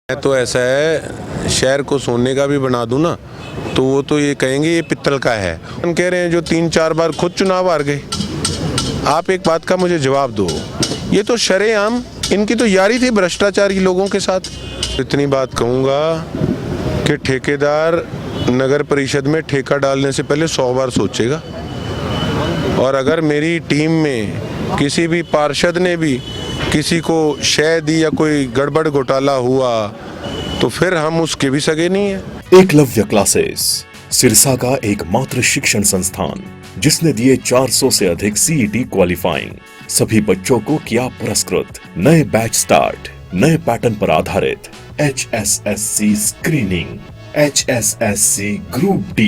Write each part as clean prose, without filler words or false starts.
तो ऐसा है, शहर को सोने का भी बना दूं ना तो वो तो ये कहेंगे ये पित्तल का है। हम कह रहे हैं जो 3-4 बार खुद चुनाव हार गए। आप एक बात का मुझे जवाब दो, ये तो शरेआम इनकी तो यारी थी भ्रष्टाचारी लोगों के साथ। इतनी बात कहूँगा कि ठेकेदार नगर परिषद में ठेका डालने से पहले 100 बार सोचेगा, और अगर मेरी टीम में किसी भी पार्षद ने भी किसी को शय दी या कोई गड़बड़ घोटाला हुआ तो फिर हम उसके भी सगे नहीं हैं। एकलव्य क्लासेस सिरसा का एकमात्र शिक्षण संस्थान जिसने दिए 400 से अधिक सीईटी क्वालिफाइंग, सभी बच्चों को किया पुरस्कृत। नए बैच स्टार्ट, नए पैटर्न पर आधारित HSSC screening, HSSC group D,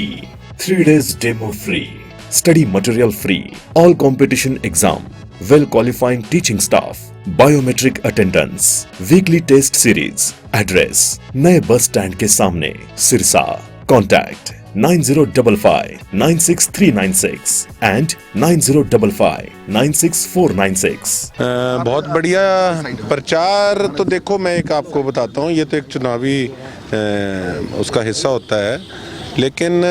3 days demo free, study material free, all competition exam, well qualifying teaching staff, biometric attendance, weekly test series. Address नए बस स्टैंड के सामने, सिरसा। Contact 9055963396 and 9055966496। बहुत बढ़िया प्रचार। तो देखो मैं एक आपको बताता हूँ, ये तो एक चुनावी उसका हिस्सा होता है, लेकिन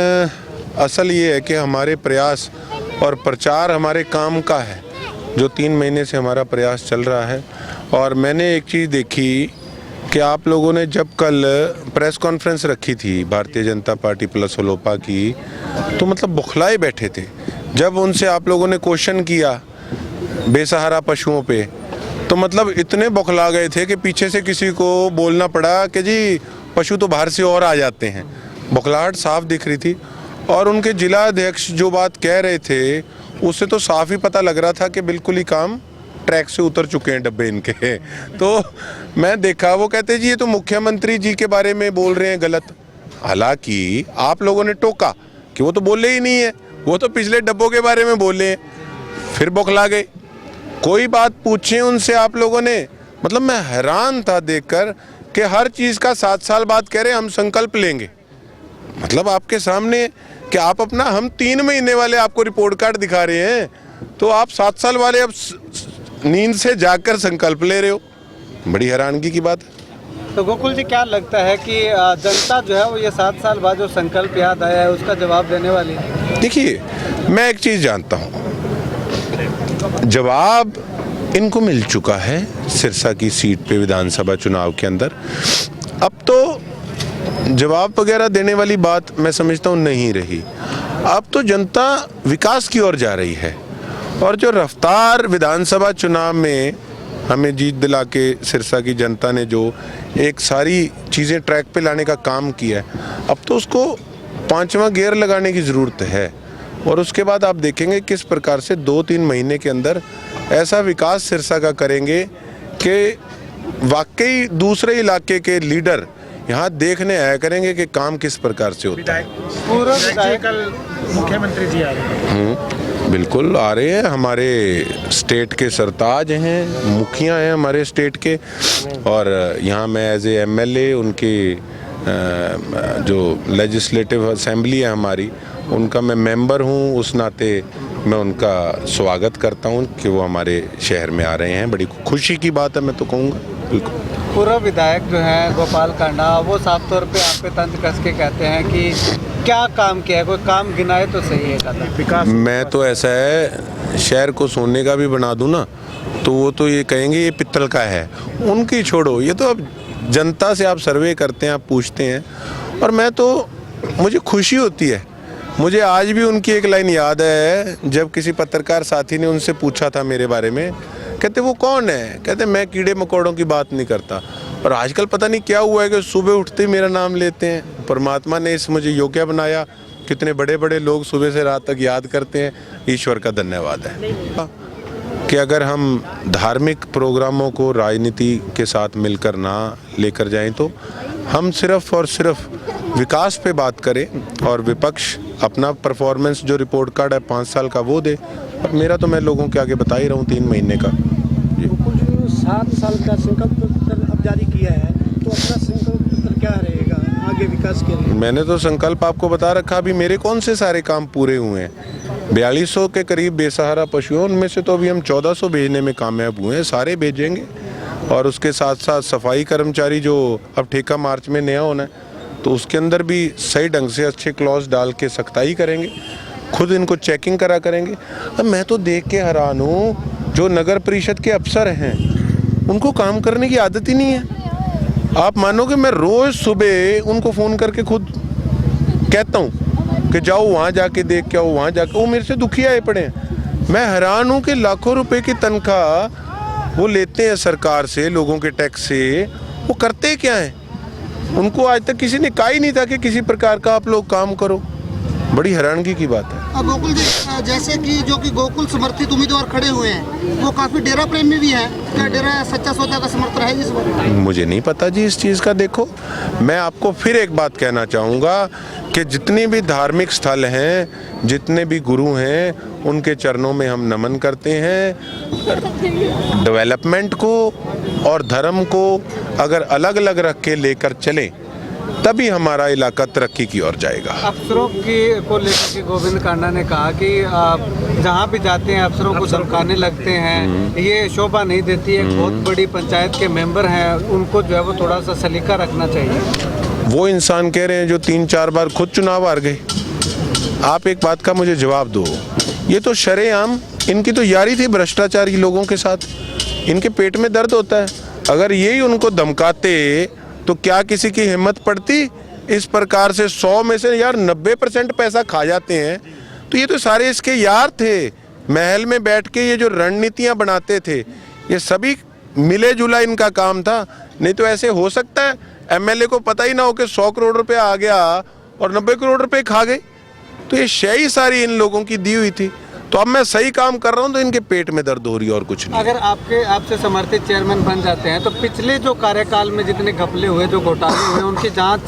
असल ये है कि हमारे प्रयास और प्रचार हमारे काम का है, जो 3 महीने से हमारा प्रयास चल रहा है। और मैंने एक चीज़ देखी कि आप लोगों ने जब कल प्रेस कॉन्फ्रेंस रखी थी भारतीय जनता पार्टी प्लस लोपा की, तो मतलब बुखलाए बैठे थे। जब उनसे आप लोगों ने क्वेश्चन किया बेसहारा पशुओं पे, तो मतलब इतने बुखला गए थे कि पीछे से किसी को बोलना पड़ा कि जी पशु तो बाहर से और आ जाते हैं। बुखलाहट साफ दिख रही थी, और उनके जिला अध्यक्ष जो बात कह रहे थे उससे तो साफ ही पता लग रहा था कि बिल्कुल ही काम ट्रैक से उतर चुके हैं डब्बे इनके। तो मैं देखा, वो कहते जी ये तो मुख्यमंत्री जी के बारे में बोल रहे हैं गलत। हालांकि आप लोगों ने टोका कि वो तो बोले ही नहीं है, वो तो पिछले डब्बों के बारे में बोले हैं, फिर बौखला गए। कोई बात पूछे उनसे आप लोगों ने, मतलब मैं हैरान था देखकर कि हर चीज़ का 7 साल बाद कह रहे हम संकल्प लेंगे। मतलब आपके सामने कि आप अपना, हम 3 महीने वाले आपको रिपोर्ट कार्ड दिखा रहे हैं, तो आप 7 साल वाले अब नींद से जाकर संकल्प ले रहे हो। बड़ी हैरानगी की बात है। तो गोकुल जी, क्या लगता है कि जनता जो है वो ये 7 साल बाद जो संकल्प याद आया है उसका जवाब देने वाली है? देखिए, मैं एक चीज़ जानता हूँ, जवाब इनको मिल चुका है सिरसा की सीट पे विधानसभा चुनाव के अंदर। अब तो जवाब वगैरह देने वाली बात मैं समझता हूँ नहीं रही। अब तो जनता विकास की ओर जा रही है, और जो रफ्तार विधानसभा चुनाव में हमें जीत दिला के सिरसा की जनता ने जो एक सारी चीज़ें ट्रैक पे लाने का काम किया है, अब तो उसको 5वां गियर लगाने की ज़रूरत है। और उसके बाद आप देखेंगे किस प्रकार से 2-3 महीने के अंदर ऐसा विकास सिरसा का करेंगे कि वाकई दूसरे इलाके के लीडर यहाँ देखने आया करेंगे कि काम किस प्रकार से होता है। पूर्व विधायक कल मुख्यमंत्री जी आ रहे हैं। बिल्कुल आ रहे हैं, हमारे स्टेट के सरताज हैं, मुखिया हैं हमारे स्टेट के, और यहाँ मैं एज ए MLA उनके जो लेजिस्लेटिव असेंबली है हमारी, उनका मैं मेंबर हूँ। उस नाते मैं उनका स्वागत करता हूँ कि वो हमारे शहर में आ रहे हैं। बड़ी खुशी की बात है, मैं तो कहूँगा। बिल्कुल। पूर्व विधायक जो हैं गोपाल कांडा, वो साफ तौर पे आप पे तंज कस के कहते हैं कि क्या काम किया है, कोई काम गिनाए तो सही है विकास। मैं तो ऐसा है, शहर को सोने का भी बना दूं ना तो वो तो ये कहेंगे ये पित्तल का है। उनकी छोड़ो, ये तो अब जनता से आप सर्वे करते हैं, आप पूछते हैं, और मैं तो, मुझे खुशी होती है। मुझे आज भी उनकी एक लाइन याद है, जब किसी पत्रकार साथी ने उनसे पूछा था मेरे बारे में, कहते वो कौन है, कहते मैं कीड़े मकोड़ों की बात नहीं करता। और आजकल पता नहीं क्या हुआ है कि सुबह उठते ही मेरा नाम लेते हैं। परमात्मा ने इस मुझे योग्य बनाया, कितने बड़े बड़े लोग सुबह से रात तक याद करते हैं, ईश्वर का धन्यवाद है। कि अगर हम धार्मिक प्रोग्रामों को राजनीति के साथ मिलकर ना लेकर जाएं तो हम सिर्फ और सिर्फ विकास पे बात करें, और विपक्ष अपना परफॉर्मेंस जो रिपोर्ट कार्ड है 5 साल का वो दे। अब मेरा तो मैं लोगों के आगे बता ही रहा हूँ 3 महीने का। 7 साल का संकल्प पत्र अब जारी किया है, तो अपना संकल्प पत्र क्या रहेगा आगे विकास के लिए? मैंने तो संकल्प आपको बता रखा, अभी मेरे कौन से सारे काम पूरे हुए हैं। 4200 के करीब बेसहारा पशु हैं, उनमें से तो अभी हम 1400 भेजने में कामयाब हुए हैं, सारे भेजेंगे। और उसके साथ साथ सफाई कर्मचारी जो अब ठेका मार्च में नया होना है, तो उसके अंदर भी सही ढंग से अच्छे क्लॉज डाल के सख्ताई करेंगे, खुद इनको चेकिंग करा करेंगे। अब मैं तो देख के हैरान हूँ, जो नगर परिषद के अफसर हैं उनको काम करने की आदत ही नहीं है। आप मानोगे मैं रोज़ सुबह उनको फ़ोन करके खुद कहता हूँ कि जाओ वहाँ जाके देख के आओ, वहाँ जाके, वो मेरे से दुखी आए पड़े हैं। मैं हैरान हूँ कि लाखों रुपए की तनख्वाह वो लेते हैं सरकार से, लोगों के टैक्स से, वो करते क्या हैं? उनको आज तक किसी ने कहा ही नहीं था कि किसी प्रकार का आप लोग काम करो। बड़ी हैरानगी की बात है। गोकुल जी, जैसे कि जो कि गोकुल समर्थित उम्मीदवार खड़े हुए हैं वो काफ़ी डेरा प्रेमी भी हैं, क्या डेरा सच्चा सौदा का समर्थन है इस वक्त? मुझे नहीं पता जी इस चीज़ का। देखो, मैं आपको फिर एक बात कहना चाहूँगा कि जितने भी धार्मिक स्थल हैं, जितने भी गुरु हैं, उनके चरणों में हम नमन करते हैं। डेवलपमेंट को और धर्म को अगर अलग अलग रख के लेकर चलें तभी हमारा इलाका तरक्की की ओर जाएगा। अफसरों की को लेकर के गोविंद कांडा ने कहा कि जहाँ भी जाते हैं अफसरों को धमकाने लगते हैं, ये शोभा नहीं देती है। बहुत बड़ी पंचायत के मेंबर हैं, उनको जो है वो थोड़ा सा सलीका रखना चाहिए। वो इंसान कह रहे हैं जो 3-4 बार खुद चुनाव हार गए। आप एक बात का मुझे जवाब दो, ये तो शरेआम इनकी तो यारी थी भ्रष्टाचारी लोगों के साथ, इनके पेट में दर्द होता है। अगर यही उनको धमकाते तो क्या किसी की हिम्मत पड़ती? इस प्रकार से 100 में से यार 90% पैसा खा जाते हैं। तो ये तो सारे इसके यार थे, महल में बैठ के ये जो रणनीतियां बनाते थे, ये सभी मिले जुला इनका काम था। नहीं तो ऐसे हो सकता है एमएलए को पता ही ना हो कि 100 करोड़ रुपए आ गया और 90 करोड़ रुपए खा गए। तो ये शय सारी इन लोगों की दी हुई थी। तो अब मैं सही काम कर रहा हूँ तो इनके पेट में दर्द हो रही है और कुछ नहीं। अगर आपसे समर्थित चेयरमैन बन जाते हैं तो पिछले जो कार्यकाल में जितने घपले हुए, जो घोटाले हुए, उनकी जांच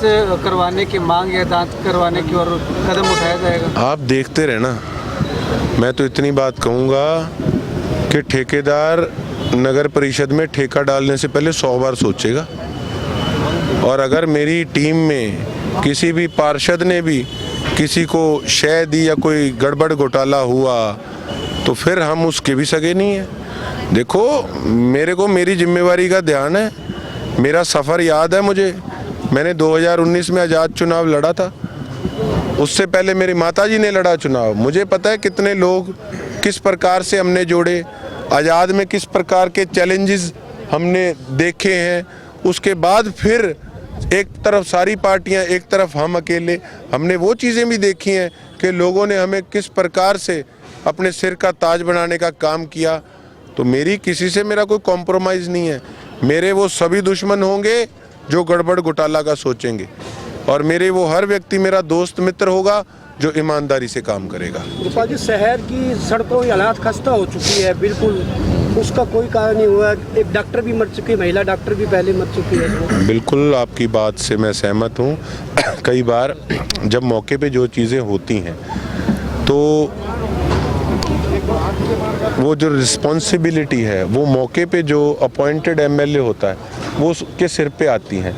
करवाने की मांग या जांच करवाने की और कदम उठाया जाएगा? आप देखते रहना। मैं तो इतनी बात कहूँगा कि ठेकेदार नगर परिषद में ठेका डालने से पहले 100 बार सोचेगा। और अगर मेरी टीम में किसी भी पार्षद ने भी किसी को शय दी या कोई गड़बड़ घोटाला हुआ तो फिर हम उसके भी सगे नहीं हैं। देखो, मेरे को मेरी जिम्मेवारी का ध्यान है। मेरा सफ़र याद है मुझे। मैंने 2019 में आज़ाद चुनाव लड़ा था, उससे पहले मेरी माताजी ने लड़ा चुनाव। मुझे पता है कितने लोग किस प्रकार से हमने जोड़े, आज़ाद में किस प्रकार के चैलेंजेस हमने देखे हैं। उसके बाद फिर एक तरफ सारी पार्टियां, एक तरफ हम अकेले, हमने वो चीज़ें भी देखी हैं कि लोगों ने हमें किस प्रकार से अपने सिर का ताज बनाने का काम किया। तो मेरी किसी से मेरा कोई कॉम्प्रोमाइज़ नहीं है। मेरे वो सभी दुश्मन होंगे जो गड़बड़ घोटाला का सोचेंगे, और मेरे वो हर व्यक्ति मेरा दोस्त मित्र होगा जो ईमानदारी से काम करेगा। गोपाल जी, शहर की सड़कों की हालात खस्ता हो चुकी है, बिल्कुल उसका कोई कारण नहीं हुआ। एक डॉक्टर भी मर चुकी है, महिला डॉक्टर भी पहले मर चुकी है। बिल्कुल आपकी बात से मैं सहमत हूँ। कई बार जब मौके पे जो चीज़ें होती हैं तो वो जो रिस्पॉन्सिबिलिटी है वो मौके पे जो अपॉइंटेड एमएलए होता है वो उसके सिर पे आती हैं।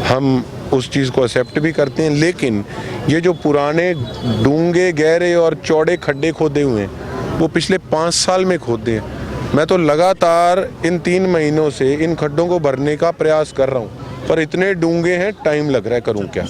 हम उस चीज़ को एक्सेप्ट भी करते हैं, लेकिन ये जो पुराने डूंगे गहरे और चौड़े खड्डे खोदे हुए हैं वो पिछले 5 साल में खोदे हैं। मैं तो लगातार इन 3 महीनों से इन खड्डों को भरने का प्रयास कर रहा हूँ, पर इतने डूंगे हैं, टाइम लग रहा है, करूँ क्या।